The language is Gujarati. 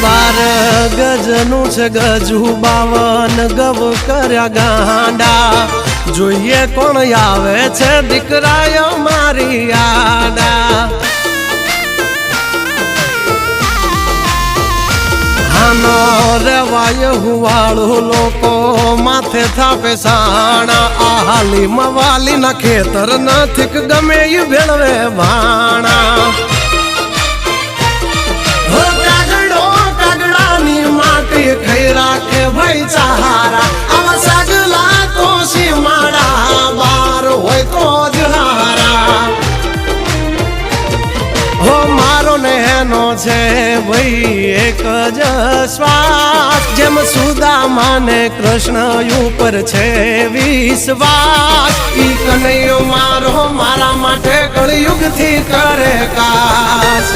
બાર ગજનું છે ગજુ 52 ગવ કર્યા ગાંડા જોઈએ કોણ આવે છે દીકરાય મારી આડા આનો રેવાય હુવાળું લોકો માથે થાપે સાણા આ હાલી મવાલી ના ખેતર નથી ગમે એ ભેળવે ભાણા ખાઈ રાખે ભાઈ ચારા આવા સાગલા તો સીમાડા બાર હોય તો જ હારા હો મારો નેનો છે ભાઈ એક જ શ્વાસ જેમ સુદામાને કૃષ્ણ ઉપર છે વિશ્વાસ ઈ કનૈયો મારો મારા માટે કળયુગ થી કરે કાશ